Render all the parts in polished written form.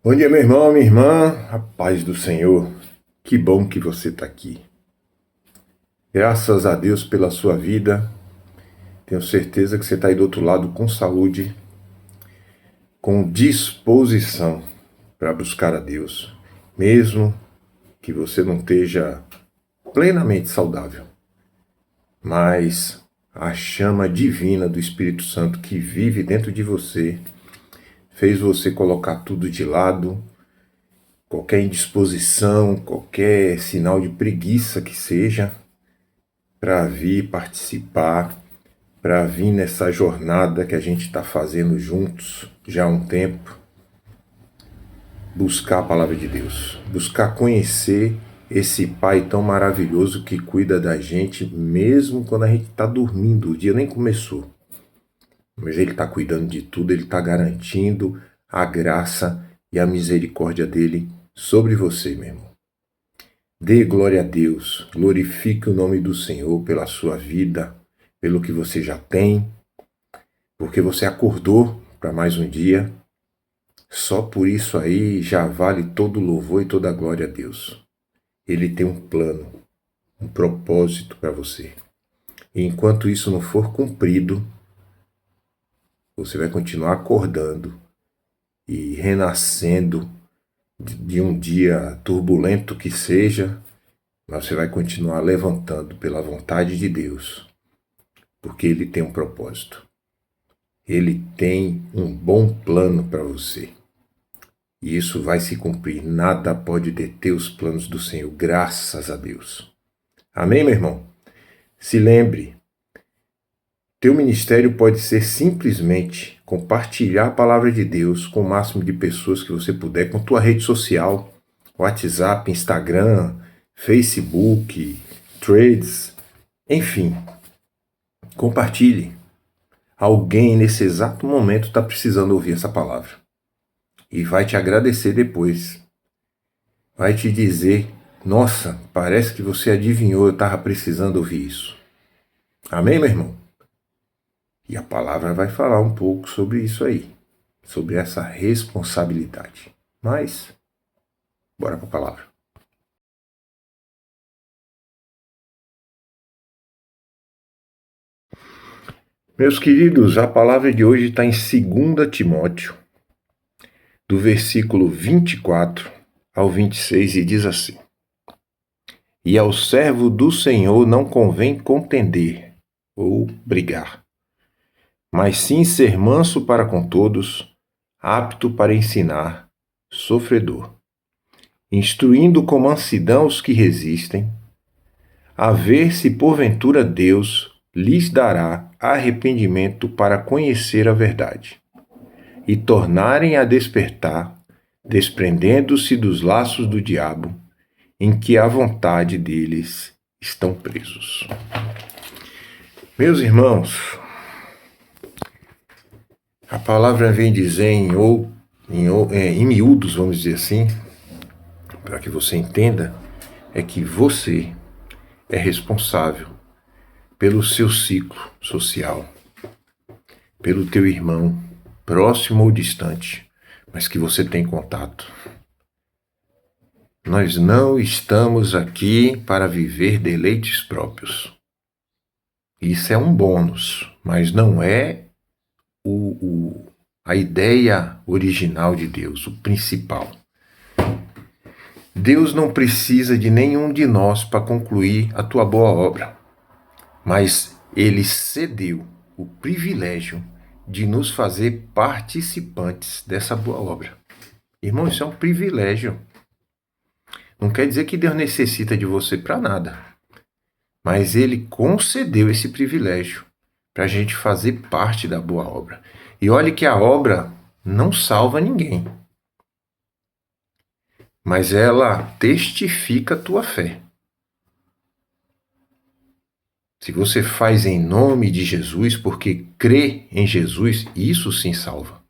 Bom dia, meu irmão, minha irmã, a paz do Senhor. Que bom que você está aqui. Graças a Deus pela sua vida. Tenho certeza que você está aí do outro lado com saúde, com disposição para buscar a Deus, mesmo que você não esteja plenamente saudável. Mas a chama divina do Espírito Santo que vive dentro de você fez você colocar tudo de lado. Qualquer indisposição, qualquer sinal de preguiça que seja, para vir participar, para vir nessa jornada que a gente está fazendo juntos já há um tempo, buscar a palavra de Deus, buscar conhecer esse Pai tão maravilhoso que cuida da gente, mesmo quando a gente está dormindo, o dia nem começou. Mas Ele está cuidando de tudo, Ele está garantindo a graça e a misericórdia dEle sobre você, meu irmão. Dê glória a Deus, glorifique o nome do Senhor pela sua vida, pelo que você já tem, porque você acordou para mais um dia. Só por isso aí já vale todo o louvor e toda a glória a Deus. Ele tem um plano, um propósito para você. E enquanto isso não for cumprido, você vai continuar acordando e renascendo de um dia turbulento que seja, mas você vai continuar levantando pela vontade de Deus, porque Ele tem um propósito. Ele tem um bom plano para você. E isso vai se cumprir. Nada pode deter os planos do Senhor, graças a Deus. Amém, meu irmão? Se lembre, teu ministério pode ser simplesmente compartilhar a palavra de Deus com o máximo de pessoas que você puder, com tua rede social, WhatsApp, Instagram, Facebook, Threads, enfim. Compartilhe. Alguém nesse exato momento está precisando ouvir essa palavra. E vai te agradecer depois. Vai te dizer, nossa, parece que você adivinhou, eu estava precisando ouvir isso. Amém, meu irmão? E a palavra vai falar um pouco sobre isso aí, sobre essa responsabilidade. Mas, bora para a palavra. Meus queridos, a palavra de hoje está em 2 Timóteo, do versículo 24 ao 26, e diz assim: E ao servo do Senhor não convém contender ou brigar, mas sim ser manso para com todos, apto para ensinar, sofredor, instruindo com mansidão os que resistem, a ver se porventura Deus lhes dará arrependimento para conhecer a verdade, e tornarem a despertar, desprendendo-se dos laços do diabo, em que a vontade deles estão presos. Meus irmãos, a palavra vem dizer em miúdos, vamos dizer assim, para que você entenda, é que você é responsável pelo seu ciclo social, pelo teu irmão, próximo ou distante, mas que você tem contato. Nós não estamos aqui para viver deleites próprios. Isso é um bônus, mas não é a ideia original de Deus, o principal. Deus não precisa de nenhum de nós para concluir a tua boa obra, mas Ele cedeu o privilégio de nos fazer participantes dessa boa obra. Irmão, isso é um privilégio. Não quer dizer que Deus necessita de você para nada, mas Ele concedeu esse privilégio para a gente fazer parte da boa obra. E olhe que a obra não salva ninguém, mas ela testifica a tua fé. Se você faz em nome de Jesus, porque crê em Jesus, isso sim salva.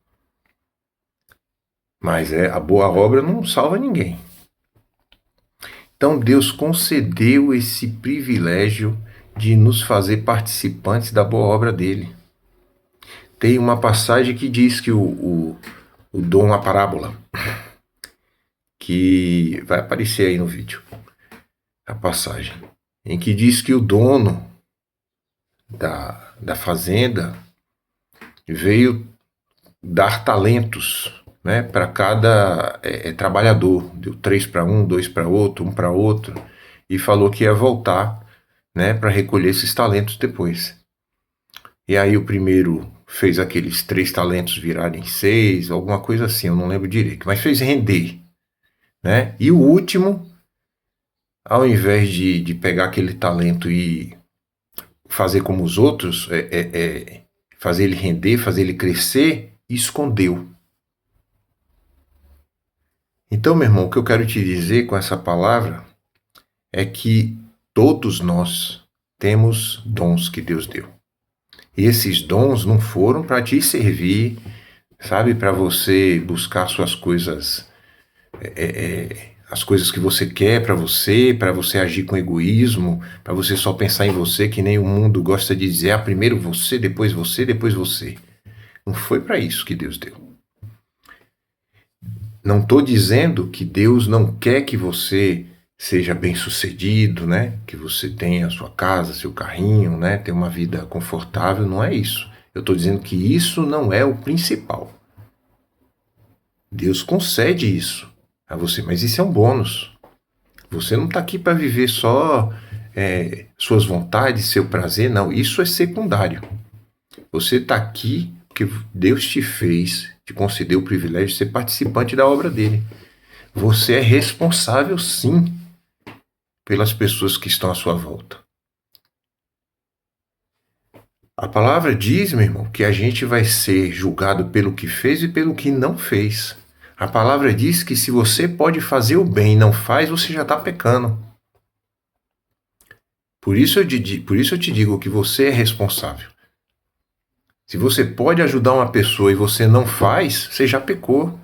Mas a boa obra não salva ninguém. Então Deus concedeu esse privilégio de nos fazer participantes da boa obra dele. Tem uma passagem que diz que o dom, a parábola, que vai aparecer aí no vídeo, a passagem, em que diz que o dono da fazenda veio dar talentos, né, para cada trabalhador. Deu 3 para um, 2 para outro, um para outro, e falou que ia voltar, né, para recolher esses talentos depois. E aí o primeiro fez aqueles 3 talentos virarem 6, alguma coisa assim, eu não lembro direito, mas fez render, né? E o último, ao invés de pegar aquele talento e fazer como os outros, fazer ele render, fazer ele crescer, escondeu. Então, meu irmão, o que eu quero te dizer com essa palavra é que todos nós temos dons que Deus deu. E esses dons não foram para te servir, sabe, para você buscar suas coisas, as coisas que você quer para você agir com egoísmo, para você só pensar em você, que nem o mundo gosta de dizer, primeiro você, depois você, depois você. Não foi para isso que Deus deu. Não estou dizendo que Deus não quer que você seja bem-sucedido, né? Que você tenha a sua casa, seu carrinho, né? Ter uma vida confortável, não é isso. Eu estou dizendo que isso não é o principal. Deus concede isso a você, mas isso é um bônus. Você não está aqui para viver só suas vontades, seu prazer, não. Isso é secundário. Você está aqui porque Deus te fez, te concedeu o privilégio de ser participante da obra dele. Você é responsável, sim, pelas pessoas que estão à sua volta. A palavra diz, meu irmão, que a gente vai ser julgado pelo que fez e pelo que não fez. A palavra diz que se você pode fazer o bem e não faz, você já está pecando. Por isso eu te digo que você é responsável. Se você pode ajudar uma pessoa e você não faz, você já pecou.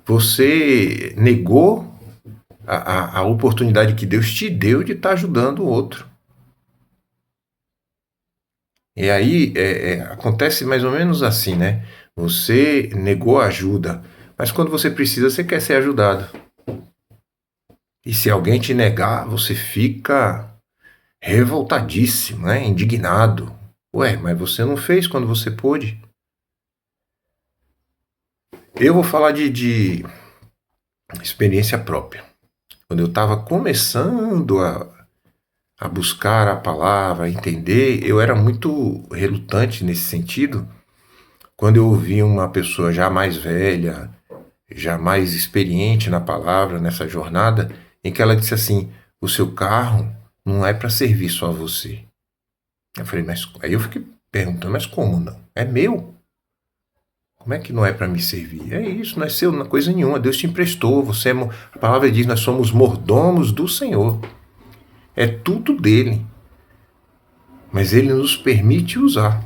Você negou a oportunidade que Deus te deu de estar ajudando o outro. E aí acontece mais ou menos assim, né? Você negou a ajuda, mas quando você precisa, você quer ser ajudado. E se alguém te negar, você fica revoltadíssimo, né? Indignado. Ué, mas você não fez quando você pôde. Eu vou falar de experiência própria. Quando eu estava começando a buscar a palavra, a entender, eu era muito relutante nesse sentido. Quando eu ouvi uma pessoa já mais velha, já mais experiente na palavra, nessa jornada, em que ela disse assim: o seu carro não é para servir só a você. Eu falei, mas aí eu fiquei perguntando, mas como não? É meu? Como é que não é para me servir? É isso, não é seu, não é coisa nenhuma. Deus te emprestou. A palavra diz, nós somos mordomos do Senhor. É tudo dele. Mas ele nos permite usar.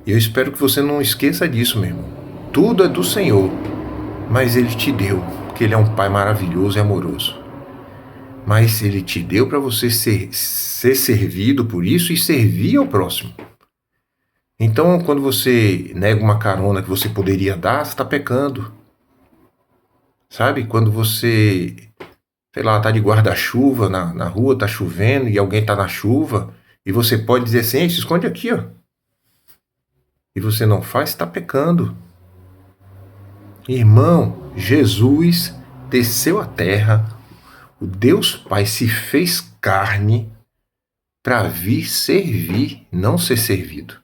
E eu espero que você não esqueça disso, meu irmão. Tudo é do Senhor, mas ele te deu, porque ele é um Pai maravilhoso e amoroso. Mas ele te deu para você ser servido por isso e servir ao próximo. Então, quando você nega uma carona que você poderia dar, você está pecando. Sabe? Quando você, sei lá, tá de guarda-chuva na rua, tá chovendo e alguém tá na chuva, e você pode dizer assim: ei, se esconde aqui, ó. E você não faz, está pecando. Irmão, Jesus desceu à terra, o Deus Pai se fez carne para vir servir, não ser servido.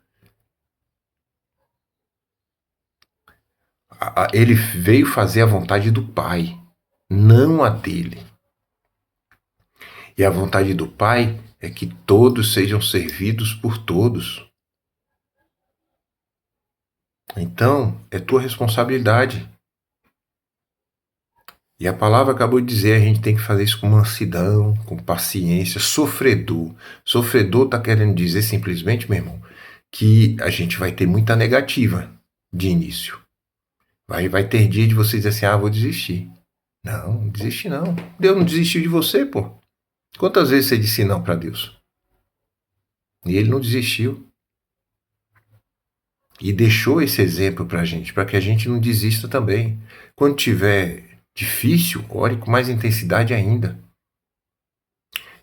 Ele veio fazer a vontade do Pai, não a dele. E a vontade do Pai é que todos sejam servidos por todos. Então, é tua responsabilidade. E a palavra acabou de dizer, a gente tem que fazer isso com mansidão, com paciência, sofredor. Sofredor está querendo dizer simplesmente, meu irmão, que a gente vai ter muita negativa de início. Vai ter dia de você dizer assim, vou desistir. Não desiste não. Deus não desistiu de você, pô. Quantas vezes você disse não para Deus? E ele não desistiu. E deixou esse exemplo para a gente, para que a gente não desista também. Quando tiver difícil, ore com mais intensidade ainda.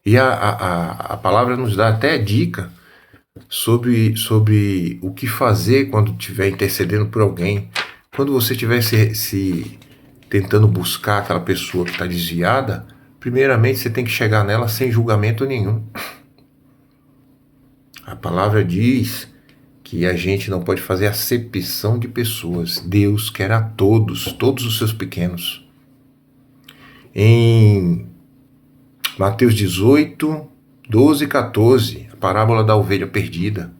E a palavra nos dá até dica sobre o que fazer quando estiver intercedendo por alguém. Quando você estiver se tentando buscar aquela pessoa que está desviada, primeiramente você tem que chegar nela sem julgamento nenhum. A palavra diz que a gente não pode fazer acepção de pessoas. Deus quer a todos, todos os seus pequenos. Em Mateus 18, 12 e 14, a parábola da ovelha perdida.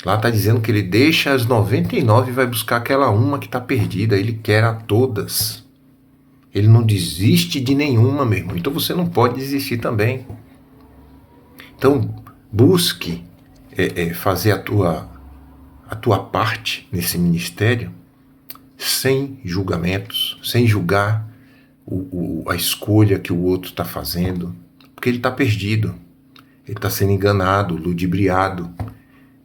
Lá está dizendo que ele deixa as 99 e vai buscar aquela uma que está perdida. Ele quer a todas. Ele não desiste de nenhuma, meu irmão. Então você não pode desistir também. Então busque fazer a tua parte nesse ministério sem julgamentos, sem julgar a escolha que o outro está fazendo, porque ele está perdido, ele está sendo enganado, ludibriado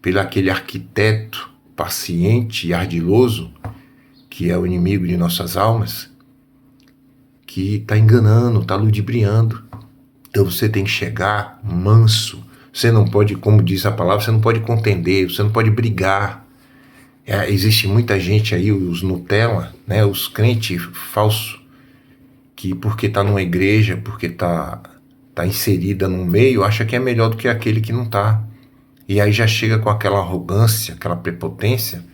pelo aquele arquiteto paciente e ardiloso, que é o inimigo de nossas almas, que está enganando, está ludibriando. Então você tem que chegar manso. Você não pode, como diz a palavra, você não pode contender, você não pode brigar. Existe muita gente aí, os Nutella, né, os crentes falsos, que porque está numa igreja, porque está inserida num meio, acha que é melhor do que aquele que não está. E aí já chega com aquela arrogância, aquela prepotência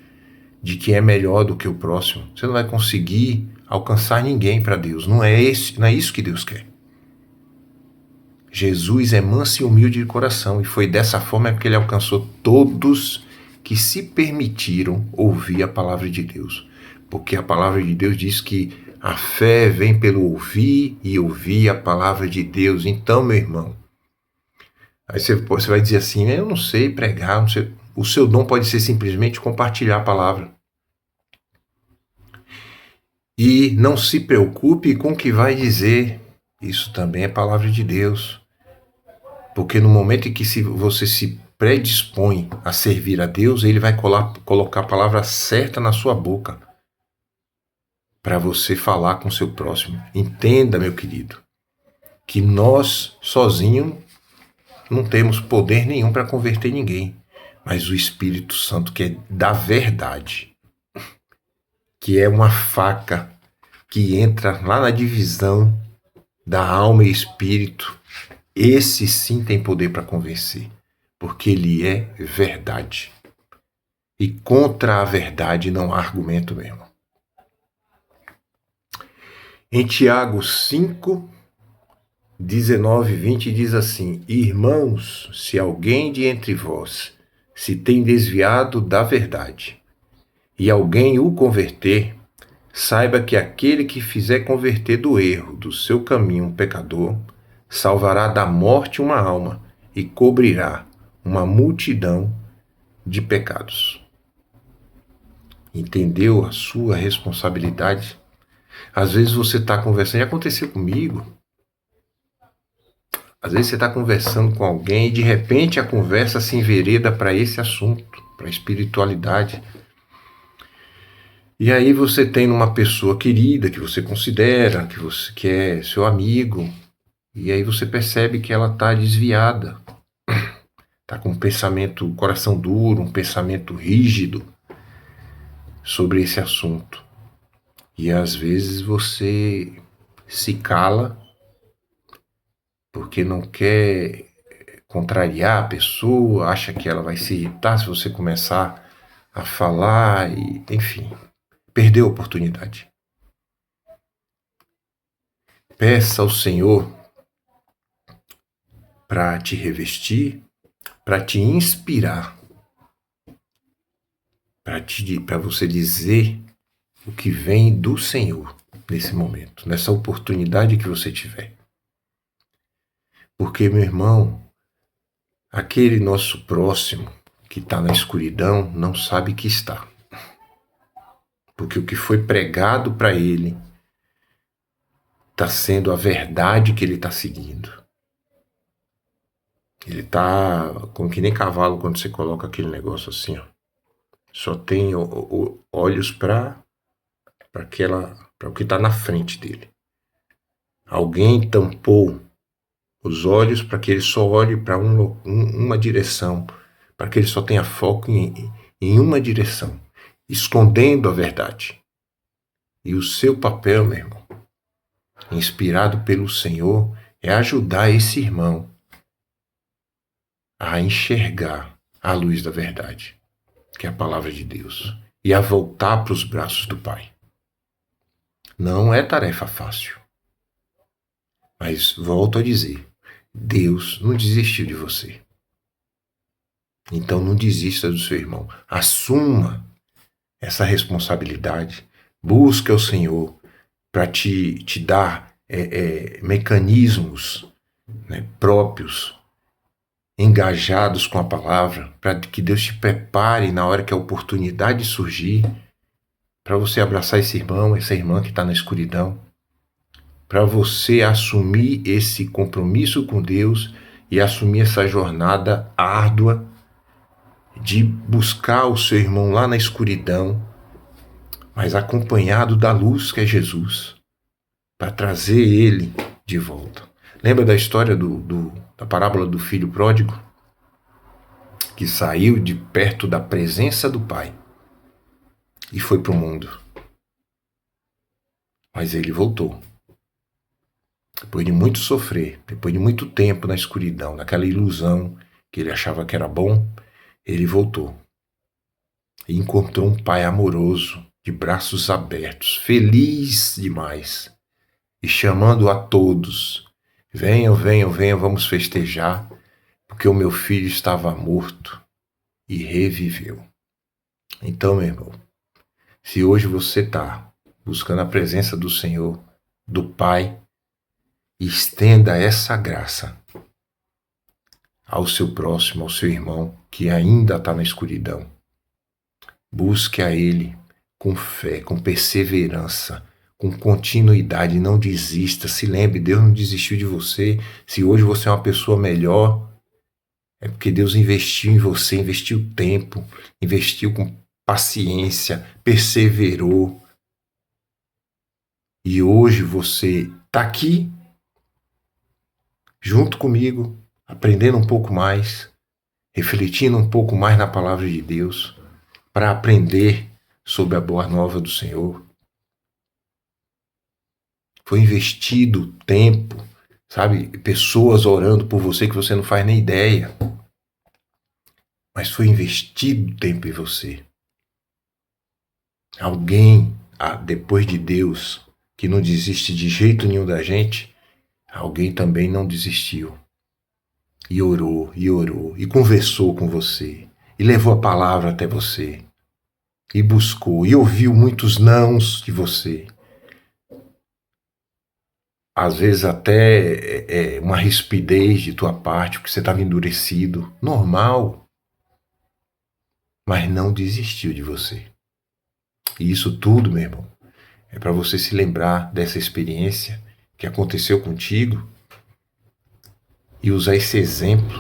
de que é melhor do que o próximo. Você não vai conseguir alcançar ninguém para Deus. Não é isso que Deus quer. Jesus é manso e humilde de coração, e foi dessa forma que ele alcançou todos que se permitiram ouvir a palavra de Deus. Porque a palavra de Deus diz que a fé vem pelo ouvir e ouvir a palavra de Deus. Então, meu irmão, aí você vai dizer assim, eu não sei pregar, não sei. O seu dom pode ser simplesmente compartilhar a palavra. E não se preocupe com o que vai dizer. Isso também é palavra de Deus. Porque no momento em que você se predispõe a servir a Deus, ele vai colocar a palavra certa na sua boca para você falar com o seu próximo. Entenda, meu querido, que nós sozinhos não temos poder nenhum para converter ninguém, mas o Espírito Santo, que é da verdade, que é uma faca que entra lá na divisão da alma e espírito, esse sim tem poder para convencer, porque ele é verdade. E contra a verdade não há argumento mesmo. Em Tiago 5, 19 e 20 diz assim: Irmãos, se alguém de entre vós se tem desviado da verdade, e alguém o converter, saiba que aquele que fizer converter do erro do seu caminho um pecador, salvará da morte uma alma e cobrirá uma multidão de pecados. Entendeu a sua responsabilidade? Às vezes você está conversando, já aconteceu comigo. Às vezes você está conversando com alguém e de repente a conversa se envereda para esse assunto, para a espiritualidade. E aí você tem uma pessoa querida que você considera, que é seu amigo, e aí você percebe que ela está desviada, está com um pensamento, coração duro, um pensamento rígido sobre esse assunto. E às vezes você se cala porque não quer contrariar a pessoa, acha que ela vai se irritar se você começar a falar, e, enfim, perdeu a oportunidade. Peça ao Senhor para te revestir, para te inspirar, para você dizer o que vem do Senhor nesse momento, nessa oportunidade que você tiver. Porque, meu irmão, aquele nosso próximo que está na escuridão não sabe que está. Porque o que foi pregado para ele está sendo a verdade que ele está seguindo. Ele está como que nem cavalo quando você coloca aquele negócio assim, ó. Só tem olhos para para o que está na frente dele. Alguém tampou os olhos para que ele só olhe para uma direção, para que ele só tenha foco em uma direção, escondendo a verdade. E o seu papel, meu irmão, inspirado pelo Senhor, é ajudar esse irmão a enxergar a luz da verdade, que é a palavra de Deus, e a voltar para os braços do Pai. Não é tarefa fácil. Mas volto a dizer, Deus não desistiu de você. Então não desista do seu irmão. Assuma essa responsabilidade. Busque o Senhor para te dar mecanismos, né, próprios, engajados com a palavra, para que Deus te prepare na hora que a oportunidade surgir, para você abraçar esse irmão, essa irmã que está na escuridão, para você assumir esse compromisso com Deus e assumir essa jornada árdua de buscar o seu irmão lá na escuridão, mas acompanhado da luz que é Jesus, para trazer ele de volta. Lembra da história da parábola do filho pródigo? Que saiu de perto da presença do Pai e foi para o mundo. Mas ele voltou. Depois de muito sofrer, depois de muito tempo na escuridão, naquela ilusão que ele achava que era bom, ele voltou. E encontrou um pai amoroso, de braços abertos, feliz demais, e chamando a todos: venham, venham, venham, vamos festejar, porque o meu filho estava morto e reviveu. Então, meu irmão, se hoje você está buscando a presença do Senhor, do Pai, estenda essa graça ao seu próximo, ao seu irmão que ainda está na escuridão. Busque a Ele com fé, com perseverança, com continuidade. Não desista. Se lembre, Deus não desistiu de você. Se hoje você é uma pessoa melhor, é porque Deus investiu em você, investiu tempo, investiu com paciência, perseverou. E hoje você está aqui, junto comigo, aprendendo um pouco mais, refletindo um pouco mais na palavra de Deus, para aprender sobre a boa nova do Senhor. Foi investido tempo, sabe? Pessoas orando por você que você não faz nem ideia. Mas foi investido tempo em você. Alguém, depois de Deus, que não desiste de jeito nenhum da gente, alguém também não desistiu. E orou, e conversou com você, e levou a palavra até você, e buscou, e ouviu muitos nãos de você. Às vezes até uma rispidez de tua parte, porque você estava endurecido, normal, mas não desistiu de você. E isso tudo, meu irmão, é para você se lembrar dessa experiência que aconteceu contigo e usar esse exemplo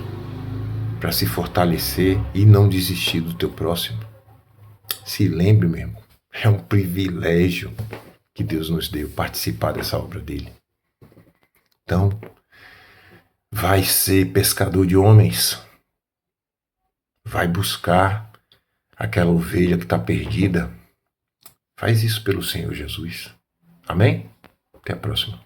para se fortalecer e não desistir do teu próximo. Se lembre, meu irmão, é um privilégio que Deus nos deu participar dessa obra dele. Então, vai ser pescador de homens, vai buscar aquela ovelha que está perdida. Faz isso pelo Senhor Jesus. Amém? Até a próxima.